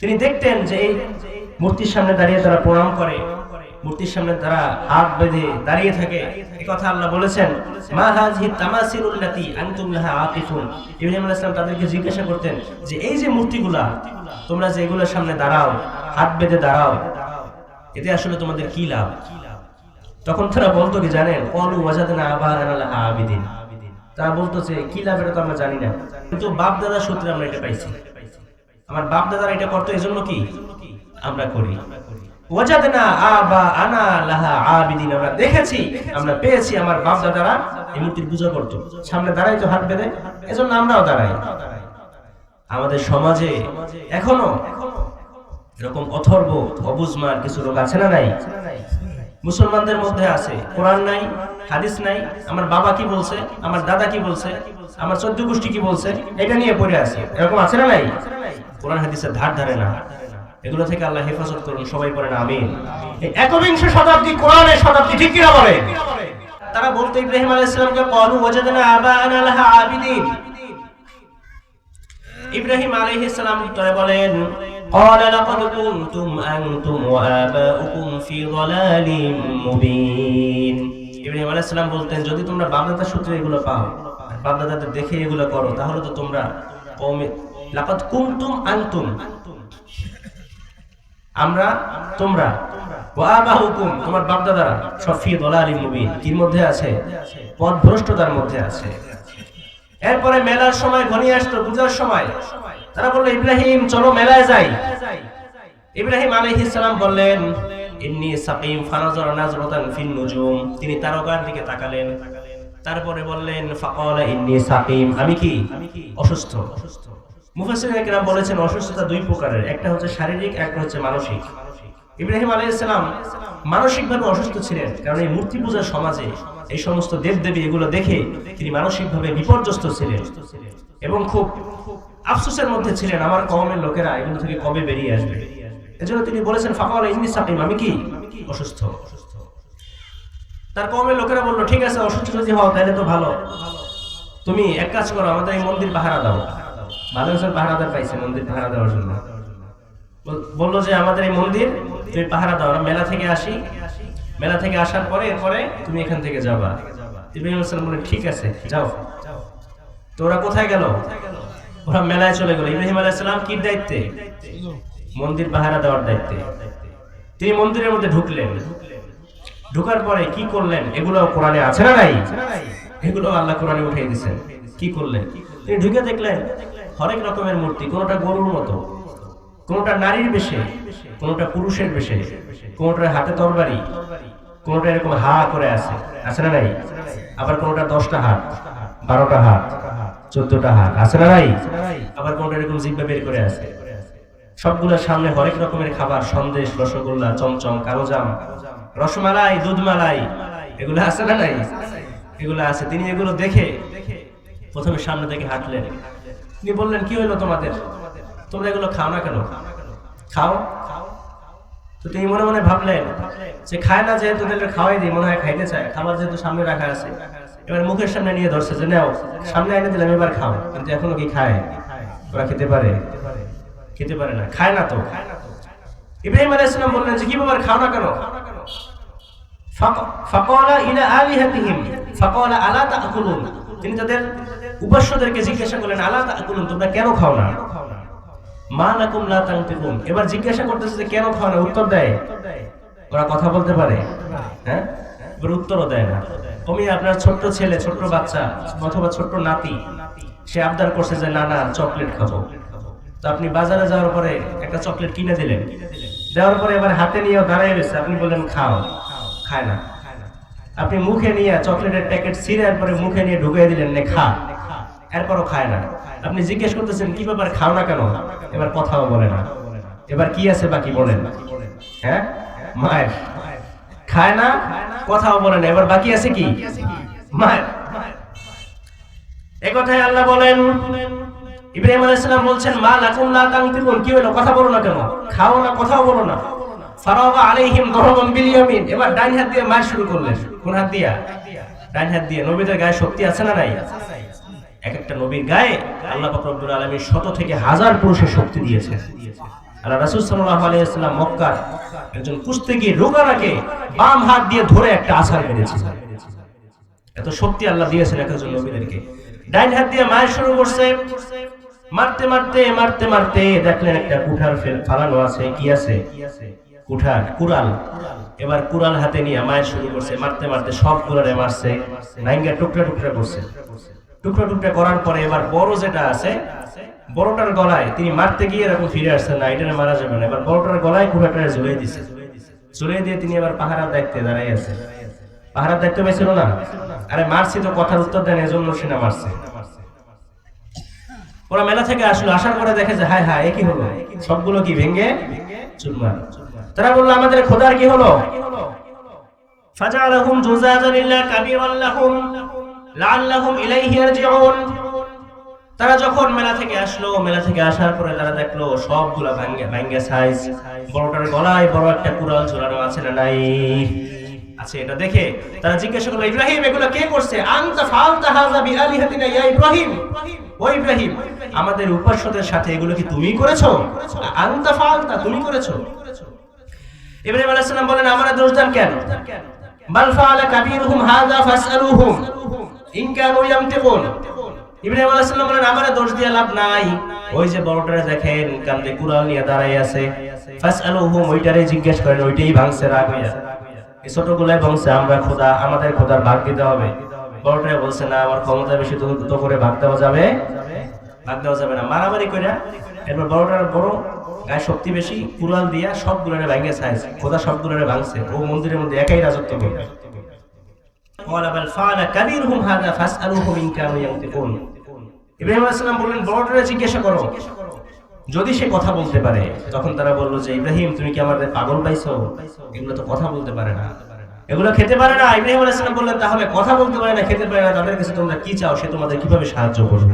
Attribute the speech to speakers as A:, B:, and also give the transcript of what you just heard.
A: তিনি দেখতেন যে এই মূর্তির সামনে দাঁড়িয়ে তারা প্রণাম করে, মূর্তির সামনে তারা হাত বেঁধে দাঁড়িয়ে থাকে। এই কথা আল্লাহ বলেছেন, মা হাযিহি তামাসিলুল্লাতী আনতুম লাহা আকিফুন। ইব্রাহিম আলাইহিস সালাম তাদেরকে জিজ্ঞাসা করতেন যে এই যে মূর্তিগুলা, তোমরা যে এগুলোর সামনে দাঁড়াও, হাত বেঁধে দাঁড়াও, এতে আসলে তোমাদের কি লাভ? তখন তারা বলতো কি জানেন, ক্বালু ওয়াজাদনা আবা'ানা লাহা আবিদিন। তারা বলতো যে কি লাভ এটা তো আমরা জানি না, কিন্তু বাপ দাদার সূত্রে আমরা এটা পাইছি, আমার বাপ দাদারা এটা করতো, এজন্য কি আমরা করি। ওয়াজাদনা আবা'ানা লাহা আবিদিন, আমরা দেখেছি, আমরা পেয়েছি আমার বাপ দাদারা এই মূর্তির পূজা করতো, সামনে দাঁড়াইতো হাত বেঁধে, এজন্য আমরাও দাঁড়াই। আমাদের সমাজে এখনো এরকম অথর্ব অবুঝমার কিছু লোক আছে না নাই? মুসলমানদের মধ্যে আছে, কোরআন নাই, হাদিস নাই, আমার বাবা কি বলছে, আমার দাদা কি বলছে, আমার 14 গোষ্ঠী কি বলছে, এটা নিয়ে পড়ে আছে, এরকম আছে না নাই? কোরআন হাদিসের ধার ধারে না। এগুলো থেকে আল্লাহ হেফাজত করুন, সবাই পড়েন আমিন। এই একবিংশ শতাব্দী কোরআনের শতাব্দী, ঠিক কি না বলে? তারা বলতো ইব্রাহিম আলাইহিস সালামকে, ক্বালু ওয়াজাদনা আবা'ানা লাহা আবিদিন। ইব্রাহিম আলাইহিস সালাম উত্তরে বলেন, قال لقد كنتم أنتم وآباؤكم في ضلال مبين। ইব্রাহিম আলাইহিস সালাম বলতেন, যদি তোমরা বাপ-দাদার সূত্রে এগুলো পাও, বাপ-দাদাদের দেখে এগুলো করো, তাহলে তো তোমরা কওমে লাকাদ কুনতুম আনতুম, আমরা, তোমরা, ওয়া আবাউকুম, তোমার বাপ-দাদারা, সব ফি দালালিম মুবিন, কির মধ্যে আছে? পথভ্রষ্টতার মধ্যে আছে। এরপরে মেলার সময় ঘনিয়ে আসতো, পূজার সময়, তারা বলল, ইব্রাহিম চলো মেলায় যাই। ইব্রাহিম আলাইহিস সালাম বললেন, ইন্নী সাকিম ফানাযারা নাযরাতান ফিন নুজুম। তিনি তারকার দিকে তাকালেন, তারপরে বললেন, ফাকালা ইন্নী সাকিম, আমি কি অসুস্থ। মুফাসসিরিন কেরাম বলেছেন অসুস্থতা দুই প্রকারের, একটা হচ্ছে শারীরিক, একটা হচ্ছে মানসিক। ইব্রাহিম আলাইহিস সালাম মানসিকভাবে অসুস্থ ছিলেন, কারণ এই মূর্তি পূজার সমাজে এই সমস্ত দেবদেবী এগুলো দেখে তিনি মানসিকভাবে বিপর্যস্ত ছিলেন এবং খুব আফসোসের মধ্যে ছিলেন, আমার কওমের লোকেরা এগুলো থেকে কবে বেরিয়ে আসবে। এজন্য তিনি বলেছেন, ফাকালা ইন্নী সাকিম, আমি কি অসুস্থ। তার কওমের লোকেরা বলল, ঠিক আছে, অসুস্থ যদি হও তাহলে তো ভালো, তুমি এক কাজ করো, আমাদের এই মন্দির পাহারা দাও। ভালো একজন পাহারাদার পাইছে মন্দির পাহারা দেওয়ার জন্য, বললো যে আমাদের এই মন্দির তুমি পাহারা দাও, আমরা মেলা থেকে আসি, মেলা থেকে আসার পরে এরপরে তুমি এখান থেকে যাবা। ইব্রাহিম আলাইহিস সালাম বললেন, ঠিক আছে যাও। তো ওরা কোথায় গেল? ওরা মেলায় চলে গেল। ইব্রাহিম আলাইহিস সালাম কি দায়িত্বে? মন্দির পাহারা দেওয়ার দায়িত্বে। তিনি মন্দিরের মধ্যে ঢুকলেন, ঢোকার পরে কি করলেন এগুলো কোরআনে আছে না নাই? এগুলো আল্লাহ কোরআনে উঠিয়ে দিয়েছেন। কি করলেন? তিনি ঢুকে দেখলেন হরেক রকমের মূর্তি, কোনটা গরুর মতো, কোনটা নারীর বেশে, কোনটা পুরুষের বেশে, কোনটার হাতে তরবারি, কোনটা এরকম হা করে আছে, আছে না নাই? আবার কোনটা 10টা হাত, 12টা হাত, 14টা হাত, আছে না নাই? আবার কোনটা এরকম জিহ্বা বের করে আছে। সবগুলোর সামনে হরেক রকমের খাবার, সন্দেশ, রসগোল্লা, চমচম, কালোজাম, রসমালাই, দুধমালাই, এগুলো আছে না নাই? এগুলো আছে। তিনি এগুলো দেখে প্রথমে সামনে থেকে হাঁটলেন। তিনি বললেন, কি হইলো তোমাদের, তোমরা এগুলো খাও না কেন? খাও। তো তিনি মনে মনে ভাবলেন যে খায় না, যেহেতু তাদের খাওয়াই দিই, মনে হয় খাইতে চায়, খাবার যেহেতু সামনে রাখা আছে, এবার মুখের সামনে নিয়ে ধরছে যে নাও, সামনে এনে দিলাম, এবার খাও। কিন্তু এখনো কি খায়? ওরা খেতে পারে? খেতে পারে না, খায় না। তো ইব্রাহিম আলাইহিস সালাম বললেন যে কি ব্যাপার, খাও না কেন? ফাকালা ইলা আলিহাতিহিম ফাকালা আলা তাকুলুন। তিনি তাদের উপাস্যদেরকে জিজ্ঞাসা করলেন, আলা তাকুলুন, তোমরা কেন খাও না? মা লাকুম লা তানতিকুন। এবার জিজ্ঞাসা করতেছে যে কেন খাও না, উত্তর দেয়। ওরা কথা বলতে পারে? হ্যাঁ, এবার উত্তরও দেয় না। তুমি আপনার ছোট্ট ছেলে, ছোট্ট বাচ্চা অথবা ছোট্ট নাতি, সে আবদার করছে যে না না চকলেট খাবো। তো আপনি বাজারে যাওয়ার পরে একটা চকলেট কিনে দিলেন, দেওয়ার পরে এবার হাতে নিয়ে দাঁড়ায় রয়েছে, আপনি বললেন খাও, খায় না। আপনি মুখে নিয়ে চকলেটের প্যাকেট ছিঁড়ে পরে মুখে নিয়ে ঢুকিয়ে দিলেন, নে খা, এরপরও খায় না। আপনি জিজ্ঞেস করতেছেন কি ব্যাপার, খাও না কেন? এবার কথাও বলে না। এবার কি আছে বাকি বলেন? হ্যাঁ, মায়ের খায় না, কথাও বলে না, এবার বাকি আছে কি? মায়ের। এই কথাই আল্লাহ বলেন। ইব্রাহিম আলাইহিস সালাম বলছেন, মা লাকুম লা তানতিকুন, কি হলো, কথা বলো না কেন? খাও না, কথাও বলো না। ফারাগা আলাইহিম দরবান বিল ইয়ামিন, এবার ডান হাত দিয়ে মার শুরু করলেন। কোন হাত দিয়া? ডান হাত দিয়ে। নবীদের গায়ে শক্তি আছে না নাই? এক একটা নবীর গায়ে আল্লাহ পাক রব্বুল আলামিন 100 থেকে 1000 পুরুষের শক্তি দিয়েছেন। আল্লাহ রাসূল সাল্লাল্লাহু আলাইহি ওয়াসাল্লাম মক্কার একজন কুস্তিগীর রোগানাকে বাম হাত দিয়ে ধরে একটা আছাড় মেরেছিলেন। এত শক্তি আল্লাহ দিয়েছেন একজন নবীদেরকে। ডাইন হাত দিয়ে মার শুরু করছে, মারতে মারতে মারতে মারতে দেখলেন একটা কুঠার ফালানো আছে। কি আছে? কুঠার, কুড়াল। এবার কুড়াল হাতে নিয়ে মায়ের শুরু করছে, মারতে মারতে সবগুলোরে মারছে, ভাঙ্গা টুকরা টুকরা করছে। টুকরা টুকরা করার পরে এবার বড় যেটা আছে, বড়টার গলায় তিনি মারতে গিয়ে এরকম ফিরে আসছেন না, এটা মারা যাবে না। এবার বড়টার গলায় কুঠারটা ঝুলিয়ে দিছে, ঝুলিয়ে দিয়ে তিনি এবার পাহারা দেখতে দাঁড়াই আছে। পাহারা দেখতে পাইছিল না, আরে মারছি তো কথার উত্তর দেন, এজন্য সে না মারছে। ওরা মেলা থেকে আসলো, আসার পরে দেখে যে হায় হায়, কি হলো, সবগুলো কি ভেঙে চুরমার। তারা বলল আমাদের খোদার কি হলো? ফাজআলাহুম জুযাজান ইল্লা কাবীরান লাহুম লাআল্লাহুম ইলাইহি ইয়ারজিউন। তারা যখন মেলা থেকে আসলো, মেলা থেকে আসার পরে তারা দেখলো সবগুলা ভাঙ্গা সাইজ। বড়টার গলায় বড় একটা কুড়াল ঝোলানো আছে না নাই? আছে। এটা দেখে তারা জিজ্ঞাসা করলো, ইব্রাহিম এগুলো কে করছে? আনতা ফালতা হাযা বিআলিহাতিনা ইয়া ইব্রাহিম। ও ইব্রাহিম, আমাদের উপাস্যদের সাথে এগুলো কি তুমি করেছো? আনতা ফালতা, তুমি করেছো? ইব্রাহিম আলাইহিস সালাম বলেন, আমরা দোষ দেন কেন? বাল ফাআলা কাবীরুহুম হাযা ফাসআলুহুম ইন কানু ইয়ামতিকুন। ইব্রাহিম আলাইহিস সালাম বলেন, আমরা দোষ দিয়ে লাভ নাই। ওই যে বড়টারে দেখেন কাঁধে কুড়াল নিয়ে দাঁড়াই আছে, ফাসআলুহুম, ওইটারে জিজ্ঞেস করেন, ওইটাই ভাঙছে রাগ হইয়া। এই ছোটগুলাই ভাঙছে, আমরা খোদা, আমাদের খোদার ভাগ দিতে হবে। বড়টারে বলছে না, আমার ক্ষমতা বেশি, তো করে ভাগ দেওয়া যাবে, ভাগ দেওয়া যাবে না, মারামারি কইরা। এরপর বড়টার বড় গায়ে শক্তি বেশি, কুড়াল দিয়া সবগুলোরে ভাঙে সাইজ, খোদা সবগুলোরে ভাঙছে। ও মন্দিরের মধ্যে একাই রাজত্ব করে। ওয়ালা বাল ফাআলা কাবীরুহুম হাযা ফাসআলুহুম ইন কানু ইয়ানতিকুন। ইব্রাহিম আলাইহিস সালাম বললেন, বড়টারে জিজ্ঞাসা করো, যদি সে কথা বলতে পারে। তখন তারা বলল যে ইব্রাহিম, তুমি কি আমাদের পাগল পাইছো? এগুলো তো কথা বলতে পারে না, এগুলো খেতে পারে না। ইব্রাহিম আলাইহিস সালাম বললেন, তাহলে কথা বলতে পারে না, খেতে পারে না, তাদের কাছে তোমরা কি চাও? সে তোমাদের কিভাবে সাহায্য করবে?